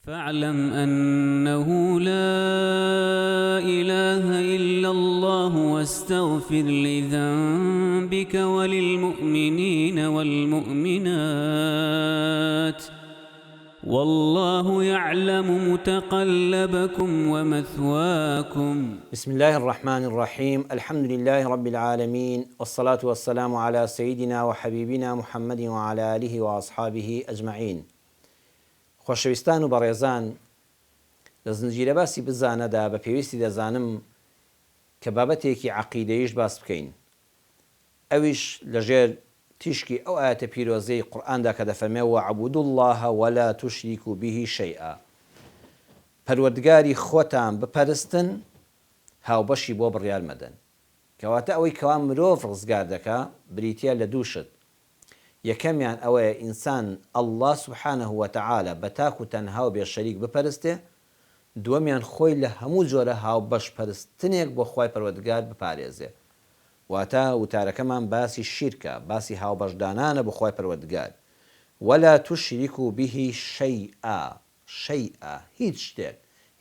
فاعلم أنه لا إله إلا الله واستغفر لذنبك وللمؤمنين والمؤمنات والله يعلم متقلبكم ومثواكم. بسم الله الرحمن الرحيم. الحمد لله رب العالمين، والصلاة والسلام على سيدنا وحبيبنا محمد وعلى آله وأصحابه أجمعين. خۆشەویستان و بەڕێزان، لە زنجیرە باسی بزانەدا بە پێویستی دەزانم کە بابەتێکی عەقیدەییش باس بکەین، ئەویش لەژێر تیشکی ئەو ئایەتە پیرۆزەی قورئاندا کە دەفەرمێ وەعبودوا الله ولا تشركوا به شيئا. پەروەردگاری خۆتان بپەرستن، هاوبەشی بۆ بڕیار مەدەن. کەواتە ئەوەی کەوا مرۆڤ ڕزگار دەکا بریتە لە دووشت. یەکەمیان ئەوەیە ئینسان ئەڵڵا سوبحانەه وتەعالە بە تاک و تەنها و بێ شەریک بپەرستێ. دووەمیان خۆی لە هەموو جۆرە هاوبەش پەرستنێک بۆ خوای پەروەردگار بپارێزێ. واتە وتارەکەمان باسی شیرکە، باسی هاوبەشدانانە بۆ خوای پەروەردگار. ولا تشركوا به شيئا.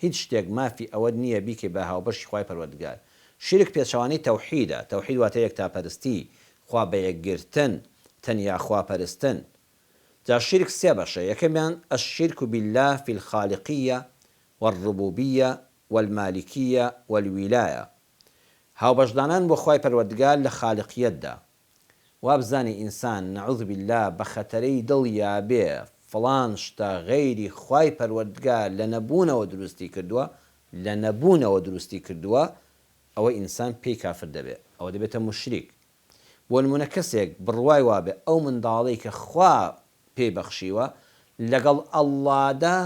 هیچ شتێک مافی ئەوە نییە بیکە بە هاوبەشی خوای پەروەردگار. شیرک پێچەوانەی تەوحیدە. تەوحید واتە یەکتاپەرستی، خوا بە یەکگرتن، تەنیا خواپەرستن. جا شیرک سێ بەشە. یەکەمیان الشرك بالله في الخالقية والربوبية والمالكية والولاية. هاوبەشدانان بۆ خوای پەروەردگار لە خالقیەتدا. وابزانی ئینسان نەعوذ بالله بە خەتەرەی دڵیا بێ فڵان شتە غەیری خوای پەروەردگار لە نەبوونەوە دروستی کردووە، ئەوە ئینسان پێی کافر دەبێت، ئەوە دەبێتە مشریک. بۆ نمونە کەسێک بڕوای وابێ ئەو منداڵەی کە خوا پێی بەخشیوە لەگەڵ ئەڵڵادا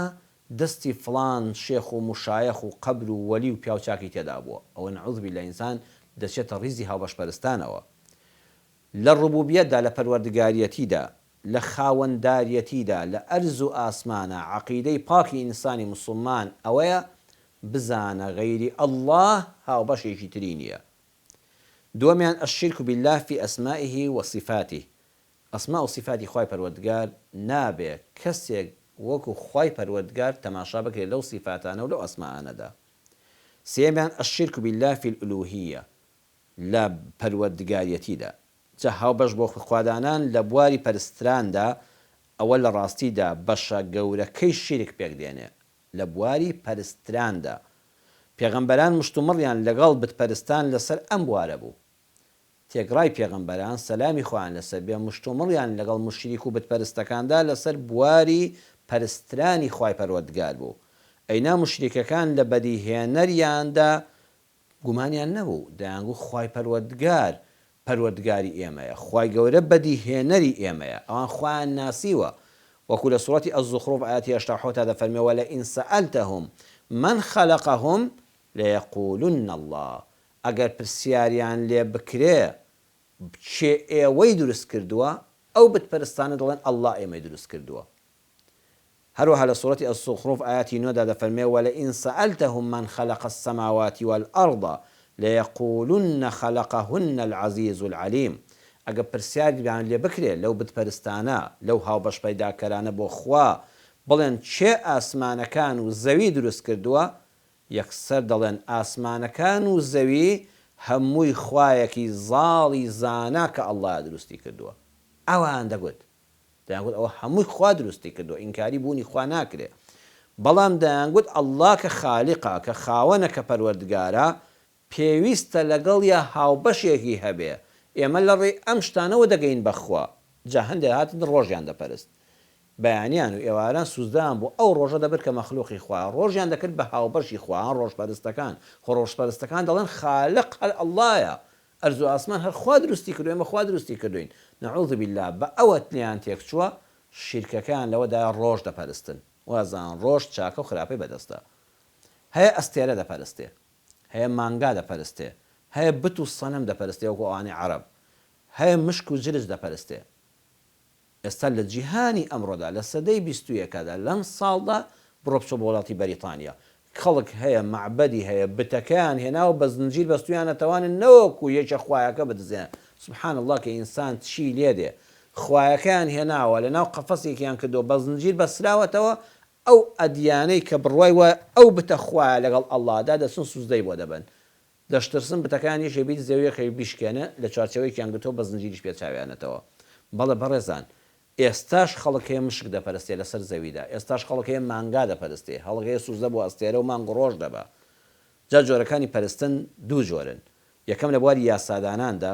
دەستی فڵان شێخ و مشایەخ و قەبر و وەلی و پیاوچاکی تێدا بووە، ئەوە نەعوذ بالله ئینسان دەچێتە ڕیزی هاوبەشپەرستانەوە. لە ڕوبوبیەتدا، لە پەروەردگاریەتیدا، لە خاوەنداریەتیدا، لە ئەرز و ئاسمانە عەقیدەی پاکی ئینسانی موسڵمان ئەوەیە بزانە غەیری ئەڵڵا هاوبەشێکی تری نییە. دووەمیان الشرك بالله في أسمائه وصفاته. ئەسما و صفاتی خوای پەروەردگار نابێ کەسێک وەکو خوای پەروەردگار تەماشا بکرێت لەو صفاتانە و لەو ئەسماانەدا. سێمیان الشرك بالله في الألوهية، لە پەروەردگاریەتیدا. جا هاوبەش بۆ خوادانان لە بواری پەرستراندا ئەوە لە ڕاستیدا بەشە گەورەکەی شیرک پێک دێنێ. لە بواری پەرستراندا پێغەمبەران مشتومڕیان لەگەڵ بتپەرستان لەسەر ئەم بوارە بوو. تێگڕای پێغەمبەران سەلامی خۆیان لەسەر بێ مشتومڕیان لەگەڵ مشریک و بتپەرستەکاندا لەسەر بواری پەرسترانی خوای پەروەردگار بوو. ئەینا مشریکەکان لە بەدیهێنەریاندا گومانیان نەبوو، دەیانگوو خوای پەروەردگار پەروەردگاری ئێمەیە، خوای گەورە بەدیهێنەری ئێمەیە، ئەوان خوایان ناسیوە. وەکو لە سوڕەتی الزخرف ئاەتی 87 دەفەرمێ وەلئین سەئەلتەهم من خەلەقەهم لەیەقولن الله. ئەگەر پرسیاریان لێ بکرێ چێ ئێوەی دروست کردووە، ئەو بتپەرستانە دەڵێن ئەڵڵا ئێمەی دروست کردووە. هەروەها لە سوڕەتی الزخرف ئاەتی 9 دەفەرمێ وەلئین سەئەلتەهم من خەلەق السەماوات والأرض لەیەقولن خەلەقەهن العەزیز العەلیم. ئەگە پرسیاریان لێ بکرێ لەو بتپەرستانە، لەو هاوبەش پەیداکەرانە بۆ خوا، بڵێن چێ ئاسمانەکان و زەوی دروست کردووە، یەکسەر دەڵێن ئاسمانەکان و زەوی هەمووی خوایەکی زاڵی زانا کە ئەڵڵا دروستی کردووە. ئەوان دەگوت ئەوە هەمووی خوا دروستی کردووە، ئینکاری بوونی خوا ناکرێ. بەڵام دەیانگوت ئەڵڵا کە خالیقە، کە خاوەنە، کە پەروەردگارە، پێویستە لەگەڵ یا هاوبەشێکی هەبێ. ئێمە لە ڕێی ئەم شتانەوە دەگەین بەخوا. جا هەندێک هاتن ڕۆژیان دەپەرست، بەیانیان و ئێواران سوزدان بوو ئەو ڕۆژە دەبێت کە مەخلوقی خوا، ڕۆژیان دەکرد بە هاوبەشی خوا. ڕۆژپەرستەکان ڕۆژپەرستەکان دەڵێن خالق هەر ئەڵڵایە، ئەرز و ئاسمان هەر خوا دروستی کردو، ئێمە خوا دروستی کردوین. نەعوذ بالله بە ئەوە لیان تێک چووە شیرکەکان لەوەدا ڕۆژ دەپەرستن. وازان ڕۆژ چاکە و خراپەی بەدەستە. هەیە ئەستێرە دەپەرستێ، هەیە مانگا دەپەرستێ، هەیە بت و سەنەم دەپەرستێ وەکو ئەوانەی عەرەب، هەیە مشک و جرج دەپەرستێ. ئێستا لە جیهانی ئەمڕۆدا لە سەدەی 21دا لەم ساڵدا بڕۆ بچۆ بە وڵاتی بەریتانیا، خەڵک هەیە معبەدی هەیە، بتەکەیان هێناوە بە زنجیر بەستویان ئەتەوانن نەوەکو یەکە خوایەکە بدزێن. سبحان الله کە ئینسان چی لێ دێ. خوایەکەیان هێناوە لە ناو قەفەسێکیان کردو بە زنجیر بەسراوەتەوە، ئەو ئەدیانەی کە بڕوای وە ئەو بتە خوایە لەگەڵ ئەڵڵادا دەچن سوزدەی بۆ دەبن دەشترسن بتەکانی شێبیت زەویەکەی بیشکێنە لە چارچەوەی کیانگتۆ بە زنجیریش پێچاویانەتەوە بەڵێ بەڕێزان ئێستاش خەڵکەیە مشک دەپەرستێ لەسەر زەویدا ئێستاش خەڵکەیە مانگا دەپەرستێ هەڵگەیە سوزدە بۆ ئەستێرە و مانگ ڕۆژ دەبە جا جۆرەکانی پەرستن دوو جۆرن یەکەم لە بواری یاساداناندا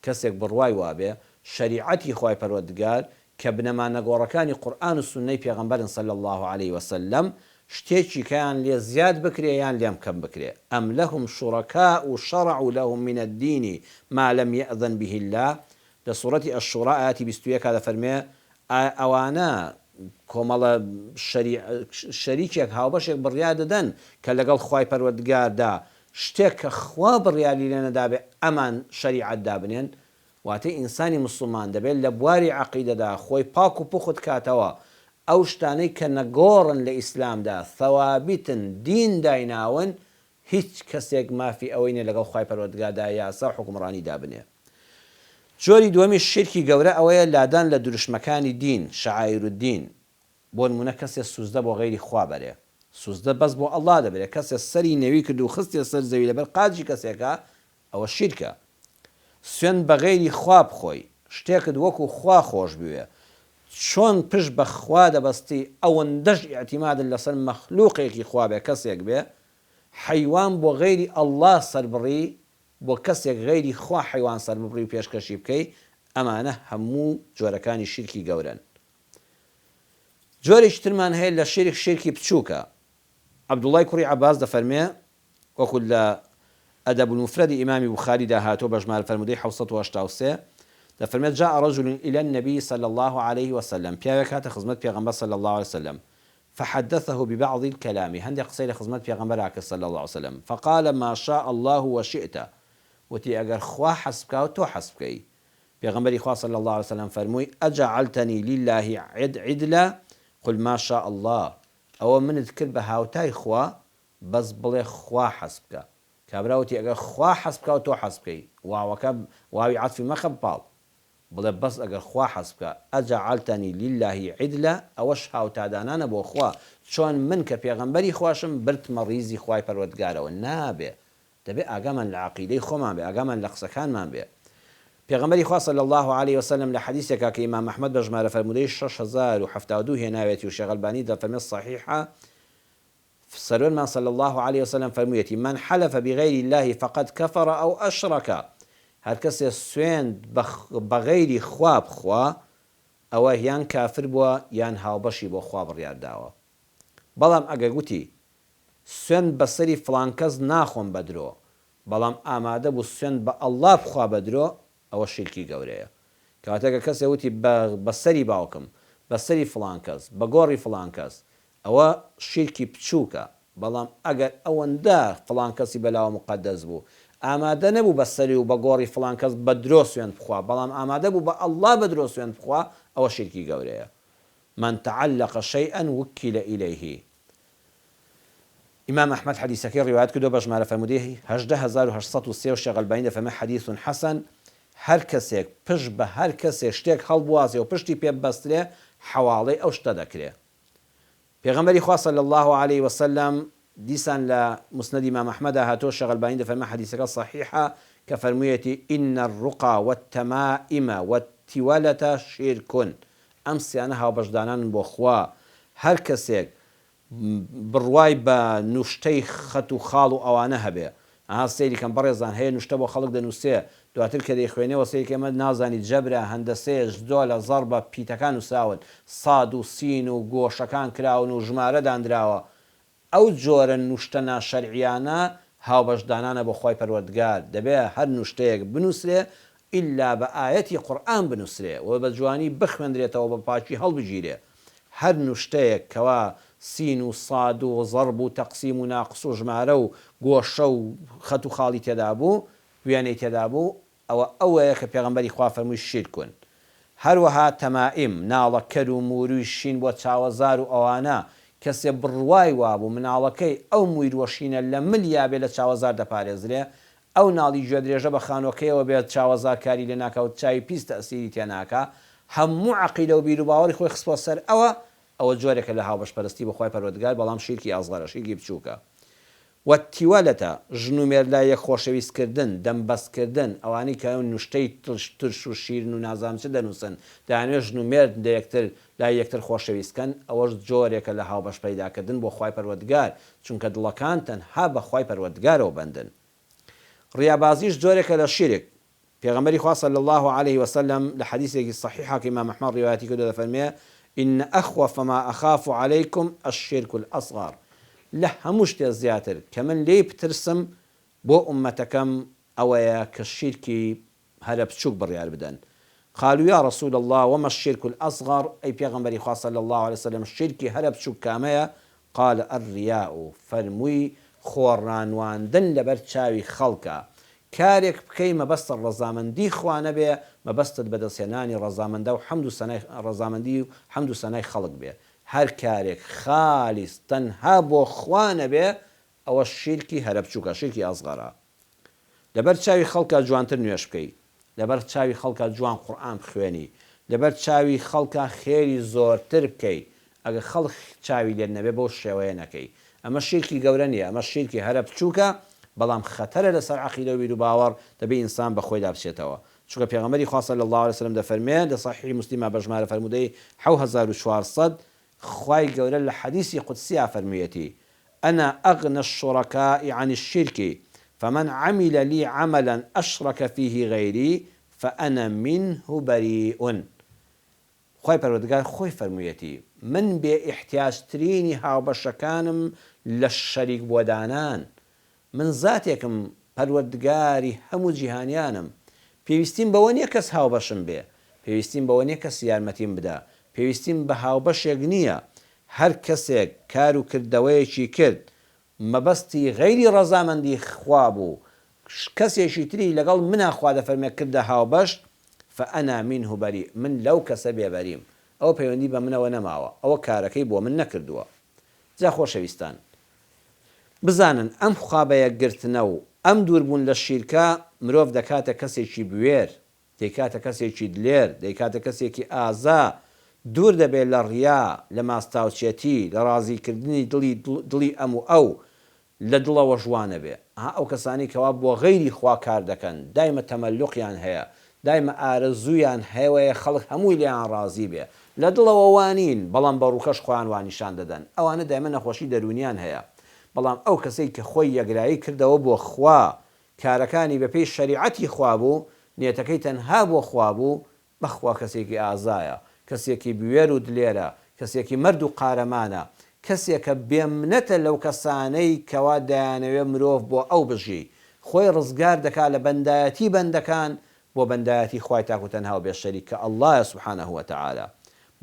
کەسێک بڕوای وابێ شەریعەتی خوای پەروەردگار کە بنەمانە گۆڕەکانی قورئان و سونەی پێغەمبەرن صلی الله عليه وسلم شتێکی کەیان لێ زیاد بکرێ یان لێم کەم بکرێ ئەم لەهم شوڕەکاء شەرعوا لەهم من الدین ما لم یأذن به الله لە سوورەتی ئەشوڕا ئاەتی 21 دەفەرمێ ئەوانە کۆمەڵە شەریکێک هاوبەشێک بڕیا دەدەن کە لەگەڵ خوای پەروەردگاردا شتێک کە خوا بڕیاری لێ نەدابێ ئەمان شەریعەت دابنێن واتەی ئینسانی مسلمان دەبێت لە بواری عەقیدەدا خۆی پاک و پوخت کاتەوە ئەو شتانەی کە نەگۆڕن لە ئیسلامدا ثەوابتن دین دایناون هیچ کەسێک مافی ئەوەی نێ لەگەڵ خوای پەروەردگاردا یاسا و حکمڕانی دابنێ جۆری دووەمی شیرکی گەورە ئەوەیە لادان لە دروشمەکانی دین شەعائیر الدین بۆ نمونە کەسێ سوزدە بۆ غەیری خوا بەرێ سوزدە بەس بۆ ئەڵڵا دەبرێت کەسێ سەری نەوی کرد و خستێ سەر زەوی لەبەر قاجی کەسێکە ئەوە شیرکە سوێن بە غەیری خوا بخۆی شتێکت وەکو خوا خۆش بوێ چۆن پشت بە خوا دەبەستی ئەوەندەش ئیعتیمادن لەسەر مەخلووقێکی خوا بێ کەسێک بێ حەیوان بۆ غەیری ئەڵڵا سەربڕی بۆ کەسێک غەیری خوا حەیوان سەربڕی و پێشکەشی بکەی ئەمانە هەموو جۆرەکانی شیرکی گەورن جۆرێکی ترمان هەیە لە شیرکی بچووکە عەبدوڵای کوڕی عەباس دەفەرمێ وەکو لە ئەدەب المفرد ئیمامی بوخاری داهاتۆ بە ژمارە فەرموودەی 783 دەفەرمێت جاء رجل إلى النبي صلى الله عليه وسلم پیاوێک هاتە خزمەت پێغەمبەر صلى الله عليه وسلم فحدثه ببعض الكلام هەندێک قسەی لە خزمەت پێغەمبەر کرد صلى الله عليه وسلم فقال ما شاء الله وشئت وتی ئەگەر خوا حەز بکا و تۆ حەز بکەی پێغەمبەری خوا صلى الله عليه وسلم فەرمووی ئەجعلتنی لله عدلا قل ما شاء الله ئەوە منت کرد بە هاوتای خوا بەس بڵێ خوا حەز بکە کابراوتی ئەگەر خوا حەز بکە و تۆ حەز بکەی واوەکە واوی عەتفی مەخە بپاڵ بڵێ بەس ئەگەر خوا حەز بکە ئەجعلتنی لله عدلا ئەوەش هاوتادانانە بۆ خوا چۆن من کە پێغەمبەری خواشم برتمە ڕیزی خوای پەروەردگارەوە نابێ دەبێ ئاگامان لە عەقیدەی خۆمان بێ ئاگامان لە قسەکانمان بێ پێغەمبەری خوا صلی الله عليه وسلم لە حەدیثێکا کە ئیمام ئەحمەد بە ژمارە فەرموودەی 6072 هێناوێتی و شێخ ئەلبانی دەفەرمێت صحیحە سەروەرمان صلی الله عليه وسلم فەرموویەتی من حلف بغير الله فقد كفر أو أشرك هەر کەسێ سوێند بە غەیری خوا بخوا ئەوە یان کافر بووە یان هاوبەشی بۆ خوا بڕیارداوە بەڵام ئەگەر گوتی سوێن بەسەری فڵان کەس ناخۆم بە درۆ بەڵام ئامادە بوو سوێن بە ئەڵڵا بخوا بە درۆ ئەوە شیرکی گەورەیە کاتێکە کەسێ وتی بەسەری باوکم بەسەری فڵان کەس بە گۆڕی فڵان کەس ئەوە شیرکی بچووکە بەڵام ئەگەر ئەوەندە فڵان کەسی بەلاوە مقەدەس بوو ئامادە نەبوو بەسەری و بە گۆڕی فڵان کەس بە درۆ سوێن بخوا بەڵام ئامادە بوو بە ئەڵڵا بە درۆ سوێن بخوا ئەوە شیرکی گەورەیە من تعلق شيئا وكل إليه إمام أحمد حديثك روايات كدو بجمع فرموديه 18803 والشيخ الباني فما حديث حسن هر کەسێک پشت بە هەر کەسێک شتێک هەڵبوازێ و پشتی پێ بەسترێ حواڵەی ئەو شتە دەکرێ پێغەمبەری خوا صلی الله عليه وسلم دیسان لە مسند إمام أحمد هاتۆ شێخ البانی دەفەرمێ حدیثەکە صحیحە کە فەرموویەتی إن الرقى والتمائم والتولة شرك ئەم سیانە هاوبەشدانان بۆ خوا هەر کەسێک بڕوای بە نوشتەی خەت و خاڵ و ئەوانە هەبێ ئەها سەیری کەم بەڕێزان هەیە نوشتە بۆ خەڵک دەنووسێ دواتر کە دەیخوێنێەوە سەیری ئێمە نازانی جەبرە هەندەسەیەش زۆر لە زەڕ بە پیتەکان وساون ساد و سین و گۆشەکان کراون و ژمارە دانراوە ئەو جۆرە نوشتە ناشەرعیانە هاوبەشدانانە بۆ خوای پەروەردگار دەبێ هەر نوشتەیەک بنووسرێ ئیلا بە ئاەتی قورئان بنووسرێ و بە جوانی بخوێندرێتەوە بە پاکی هەڵبژیرێ هەر نوشتەیەک کەوا سین و ساد و زەرب و تەقسیم و ناقس و ژمارە و گۆشە و خەت و خاڵی تێدا بوو وێنەی تێدا بوو ئەوەیە کە پێغەمبەری خوا فەرمووی شیرکن هەروەها تەمائیم ناڵەکەر و موروی شین بۆ چاوەزار و ئەوانە کەسێ بڕوای وابوو مناڵەکەی ئەو مویروەشینە لە ملیا بێ لە چاوەزار دەپارێزرێ ئەو ناڵی گوێ درێژە بە خانۆکەیەوە بێت چاوەزارکاری لێ ناکەوت چاوی پیس تەسیری تێناکە هەموو عەقیدە و بیر و باوەڕی خۆی خستووە سەر ئەوە ئەوە جۆرێکە لە هاوبەشپەرستی بەخوای پەروەردگار بەڵام شیرکی ئەزغەرە شیرکی بچووکە وەتیوەلەتە ژنومێر لا یەک خۆشەویستکردن دەمبەستکردن ئەوانی کە نوشتەی ترش و شیرن و نازام چ دەنووسن دەیانوێت ژنومێر یەکتر لای یەکتر خۆشەویستکەن ئەوەش جۆرێکە لە هاوبەش پەیداکردن بۆ خوای پەروەردگار چونکە دڵەکان تەنها بە خوای پەروەردگارەوە بەندن ڕیابازیش جۆرێکە لە شیرک پێغەمبەری خوا صلی الله عليه وسلم لە حەدیثێکی صحیحە کە ئیمام ئەحمەد ڕیواەتی کردو دەفەرمێ إن أخوف ما أخاف عليكم الشرك الأصغر لە هەموو شتێ زیاتر کە من لێی بترسم بۆ ئومەتەکەم ئەوەیە کە شیرکی هەرە بچووک بڕیار بدەن قالوا يا رسول الله وما الشرك الأصغر أي پیغمبری خوا صلی الله عليه وسلم شیرکی هەرە بچووک کامەیە قال الرياء فەرمووی خۆڕانواندن لەبەر چاوی خەڵکە کارێک بکەی مەبەستە ڕەزامەندی خوا نەبێ مەبەستت بەدەستهێنانی ڕەزامەندە و ڕەزامەندی و حەمد و سەنای خەڵک بێ هەر کارێک خالیس تەنها بۆ خوا نەبێ ئەوە شیرکی هەرە بچووکە شیرکی ئەزغەرە لەبەر چاوی خەڵکە جوانتر نوێش بکەی لەبەر چاوی خەڵکە جوان قورئان بخوێنی لەبەر چاوی خەڵکە خێری زۆرتر بکەی ئەگە خەڵک چاوی لێ نەبێ بۆ شێوەیە نەکەی ئەمە شیرکی گەورە نییە ئەمە شیرکی هەرە بچووکە بەڵام خەتەرە لەسەر عەقیدە و بیر و باوەڕ دەبێ ئینسان بەخۆی دابچێتەوە چونکە پێغەمبەری خوا صلی الله عليه وسلم دەفەرمێ لە صحیح مسلمە بە ژمارە فەرموودەی 7400 خوای گەورە لە حەدیثی قودسیە فەرموویەتی أنا أغنى الشركاء عن الشرك فمن عمل لي عملا أشرك فيه غيري فأنا منه بريء خوای پەروەردگار خۆی فەرموویەتی من بێ ئیحتیاجترینی هاوبەشەکانم لە شەریک بۆدانان من زاتێکم پەروەردگاری هەموو جیهانیانم پێویستیم بەوە نییە کەس هاوبەشم بێ پێویستیم بەوە نییە کەس یارمەتیم بدا پێویستیم بە هاوبەشێک نییە هەر کەسێک کار و کردەوەیەکی کرد مەبەستی غەیری ڕەزامەندی خوا بوو کەسێکی تری لەگەڵ منە خوا دەفەرمێ کردە هاوبەش فأنا منه بريء من لەو کەسە بێبەریم ئەوە پەیوەندی بە منەوە نەماوە ئەوە کارەکەی بۆ من نەکردووە جا خۆشەویستان بزانن ئەم خوابەیەکگرتنە و ئەم دووربوون لە شیرکە مرۆڤ دەکاتە کەسێکی بوێر دەیکاتە کەسێکی دلێر دەیکاتە کەسێکی ئازا دوور دەبێت لە ڕیا لە ماستاوچێتی لە ڕازیکردنی دڵی ئەم و ئەو لە دڵەوە ژوانە بێ ئەو کەسانی کەوا بۆ غەیری خوا کار دەکەن دایمە تەمەلوقیان هەیە دایمە ئارەزوویان هەیەوەیە خەڵک هەمووی لێیان ڕازی بێ لە دڵەوە وانین بەڵام بە ڕووکەش خۆیان وانیشان دەدەن ئەوانە دایمە نەخۆشی دەرونیان هەیە بەڵام ئەو کەسەی کە خۆی یەکرایی کردەوە بۆ خوا کارەکانی بەپێی شەریعەتی خوا بوو نێتەکەی تەنها بۆ خوا بوو بەخوا کەسێکی ئازایە کەسێکی بوێر و دلێرە کەسێکی مەرد و قارەمانە کەسێکە بێمنەتە لەو کەسانەی کەوا دایانەوێ مرۆڤ بۆ ئەو بژی خۆی ڕزگار دەکات لە بەندایەتی بەندەکان بۆ بەندایەتی خوای تاک و تەنها و بێشەریک کە ئەڵڵایە سوبحانەه وتەعالا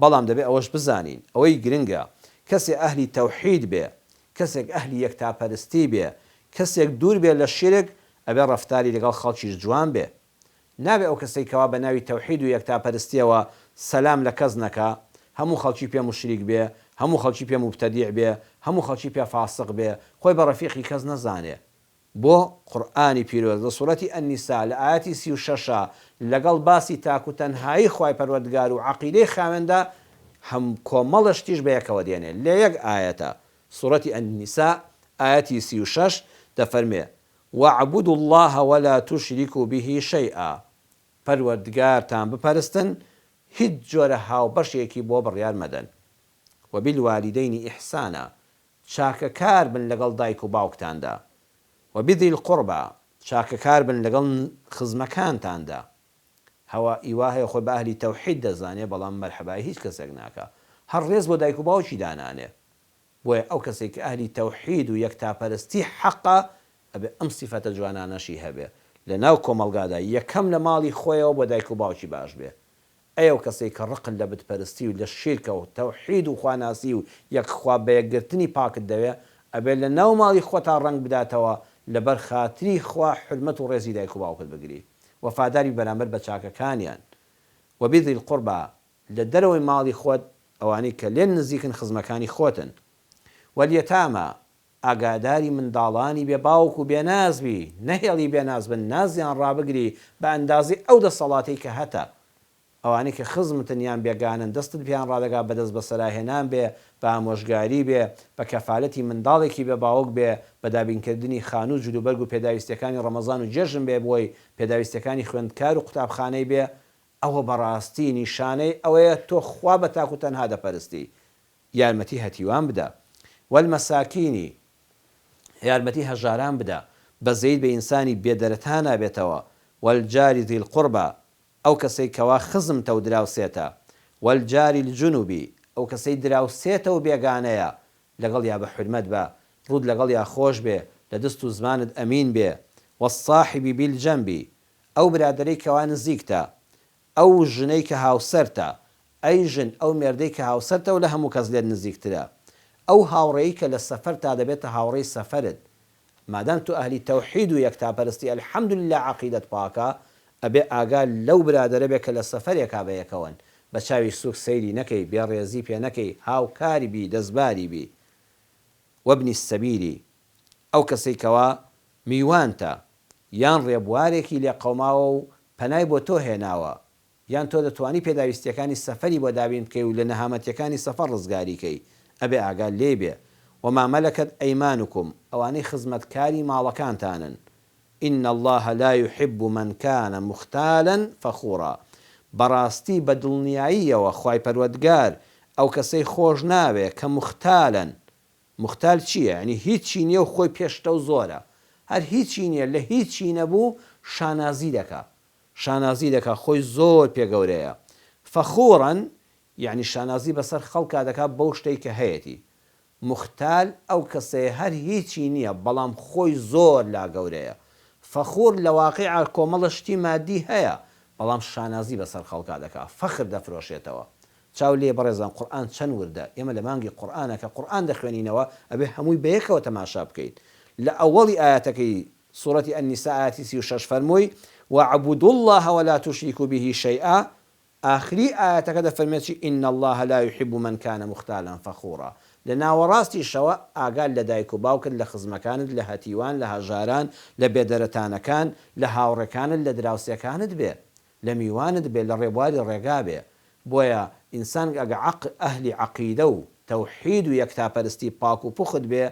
بەڵام دەبێ ئەوەش بزانین ئەوەی گرنگە کەسێ ئەهلی تەوحید بێ کەسێک ئەهلی یەکتاپەرستی بێ کەسێک دوور بێ لە شیرک ئەبێ ڕەفتاری لەگەڵ خەڵکیش جوان بێ نابێ ئەو کەسەی کەوا بە ناوی تەوحید و یەکتاپەرستیەوە سەلام لە کەس نەکا هەموو خەڵکی پێ موشریک بێ هەموو خەڵکی پێ مبتەدیع بێ هەموو خەڵکی پێ فاسق بێ خۆی بە ڕەفیقی کەس نەزانێ بۆ قورئانی پیرۆز لە سوورەتی ئەنیسا لە ئاەتی 36 لەگەڵ باسی تاک و تەنهایی خوای پەروەردگار و عەقیدەی خاوێندا هەم کۆمەڵە شتیش بەیەکەوە دێنێ لە یەک ئاەتە سوورەتی ئەنیسا ئاەتی 36 دەفەرمێ واعبدوا الله ولا تشركوا به شيئا پەروەردگارتان بپەرستن هیچ جۆرە هاوبەشێکی بۆ بڕیار مەدەن وبالوالدین ئیحسانا چاکەکار بن لەگەڵ دایک و باوکتاندا وبذي القربى چاکەکار بن لەگەڵ خزمەکانتاندا هەوا ئیوا هەیە خۆی بە ئەهلی تەوحید دەزانێ بەڵام مەرحەبای هیچ کەسێک ناکە هەر ڕێز بۆ دایک و باوکی دانانێ بۆیە ئەو کەسێک کە ئەهلی تەوحید و یەکتاپەرستی حەقە ئەبێ ئەم سیفەتە جوانانەشی هەبێ لە ناو کۆمەڵگادا یەکەم لە ماڵی خۆیەوە بۆ دایک و باوکی باش بێ ئەو کەسێک کە ڕقن لە بتپەرستی و لە شیرکە و تەوحید و خواناسی و یەکخوا بەیەکگرتنی پاکت دەوێ ئەبێ لە ناو ماڵی خۆتا ڕەنگ بداتەوە لەبەر خاتری خوا حرمەت و ڕێزی دایک و باوکت بگری وەفاداری بەرامبەر بە چاکەکانیان وبذي القربى لە دەرەوەی ماڵی خۆت ئەوانەی کە لێن نزیکن خزمەکانی خۆتن وەلیەتامە ئاگاداری منداڵانی بێ باوک و بێنازبی نەهێڵی بێناز بن نازیان ڕابگری بە ئەندازی ئەو دەسەڵاتەی کە هەتە ئەوانەی کە خزمتنیان بێگانن دەستت پیان ڕادەگا بەدەست بە سەراهێنان بێ بە ئامۆژگاری بێ بە کەفالەتی منداڵێکی بێ باوک بێ بە دابینکردنی خانوو جلوبەرگ و پێداویستەکانی ڕەمەزان و جێژن بێ بۆی پێداویستەکانی خوێندکار و قوتابخانەی بێ ئەوە بەڕاستی نیشانەی ئەوەیە تۆ خوا بە تاکو تەنها دەپەرستی. یارمەتی هەتیوان بدە. والمەساکینی یارمەتی هەژاران بدە بە زەید بە ئینسانی بێدەرەتان نابێتەوە. والجاری ذی القوربە ئەو کەسەی کەوا خزمتە و دراوسێتە. والجاری الجنوبی ئەو کەسەی دراوسێتە و بێگانەیە لەگەڵ یا بە حرمەت بە ڕوود لەگەڵ یا خۆش بێ لە دەست و زمانت ئەمین بێ. والصاحبی بالجەنبی ئەو برادەرەی کەوا نزیکتە ئەو ژنەی کە هاوسەرتە ئەی ژن ئەو مێردەی کە هاوسەرتە و لە هەموو کەس لێت نزیکترە. ئەو هاوڕێی کە لە سەفەر تا دەبێتە هاوڕێی سەفەرت مادام تو ئەهلی تەوحید و یەکتاپەرستی ئەلحەمدولله عەقیدەت پاکە ئەبێ ئاگا لەو برادەرە بێ کە لە سەفەرێکا بەیەکەوەن بە چاوی سووک سەیری نەکەی بێڕێزی پێ نەکەی هاوکاری بی دەستباری بی. وەبنی السەبیلی ئەو کەسەی کەوا میوانتە یان ڕێبوارێکی لێ قەوماوە و پەنای بۆ تۆ هێناوە یان تۆ دەتوانی پێداویستیەکانی سەفەری بۆ دابین بکەی و لە نەهامەتیەکانی سەفەر ڕزگاریکەی ئەبێ ئاگال لێ بێ. وما مەلەکەت ئەیمانکم ئەوانەی خزمەتکاری ماڵەکانتانن. إن الله لا يحب من كان مختالا فخورا بەڕاستی بە دڵنیاییەوە خوای پەروەردگار ئەو کەسەی خۆش ناوێ کە مختالن. مختال چییە؟ ینی هیچی نییە و خۆی پێشتە و زۆرە هەر هیچی نییە لە هیچی نەبوو شانازی دەکا شانازی دەکا خۆی زۆر پێگەورەیە. فەخۆڕەن یعنی شانازی بەسەر خەڵکا دەکات بەو شتەی کە هەیەی. مختال ئەو کەسەیە هەر هیچی نییە بەڵام خۆی زۆر لا گەورەیە. فەخۆر لە واقعا کۆمەڵە شتی مادی هەیە بەڵام شانازی بەسەر خەڵکا دەکات فەخر دەفرۆشێتەوە. چاو لێ بەڕێزان قورئان چەند وردە ئێمە لە مانگی قورئانە کە قورئان دەخوێنینەوە ئەبێ هەمووی بەیەکەوە تەماشا بکەیت. لە ئەوەڵی ئاەتەکەی سوورەتی ئەنیسا ئاەتی 36 فەرمووی واعبدوا الله ولا تشركوا به شيئا. آخری ئاەتەکە دەفەرمێتی إن الله لا يحب من كان مختالا فخورا. لە ناوەڕاستیشەوە ئاگال لە دایک و باوکت لە خزمەکانت لە هەتیوان لە هەژاران لە بێدەرەتانەکان لە هاوڕێکانت لە دراوسەکانت بێ لە میوانت بێ لە ڕێبواری ڕێگا بێ. بۆیە ئینسان ئەگە ئەهلی عەقیدە و تەوحید و یەکتاپەرستی پاک و پوخت بێ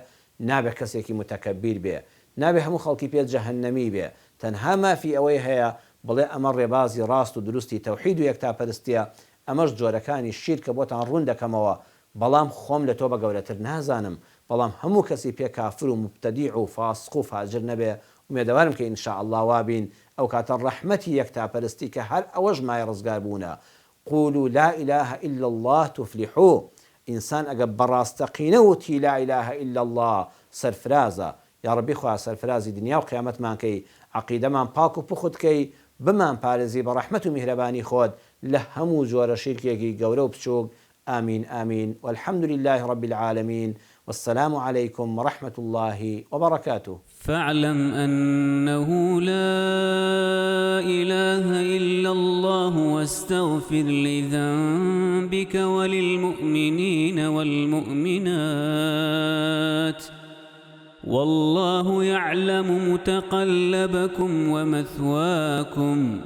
نابێ کەسێکی متەکەبیر بێ نابێ هەموو خەڵکی پێ جەهەنەمی بێ تەنها مافی ئەوەی هەیە بڵێ ئەمە ڕێبازی ڕاست و دروستی تەوحید و یەکتاپەرستیە ئەمەش جۆرەکانی شیرکە بۆتان ڕوون دەکەمەوە بەڵام خۆم لە تۆ بە گەورەتر نازانم بەڵام هەموو کەسی پێ کافر و مبتەدیع و فاسق و فاجر نەبێ ومێدەوارم کە ئینشاء الله وابین ئەو کاتە ڕەحمەتی یەکتاپەرستی کە هەر ئەوەش مای ڕزگار بوونە. قولوا لا إله إلا الله تفلحوا. إنسان أجب براستقينه وتي لا إله إلا الله سرفرازة يا ربي خوا سرفرازي دنيا وقيامت مان كي عقيدة من باكو بخد كي بمان بارزي برحمة ومهرباني خود لهمو جور شركي قورو بشوق. آمين آمين والحمد لله رب العالمين والسلام عليكم ورحمة الله وبركاته. فاعلم أنه لا إله إلا الله واستغفر لذنبك وللمؤمنين والمؤمنات والله يعلم متقلبكم ومثواكم.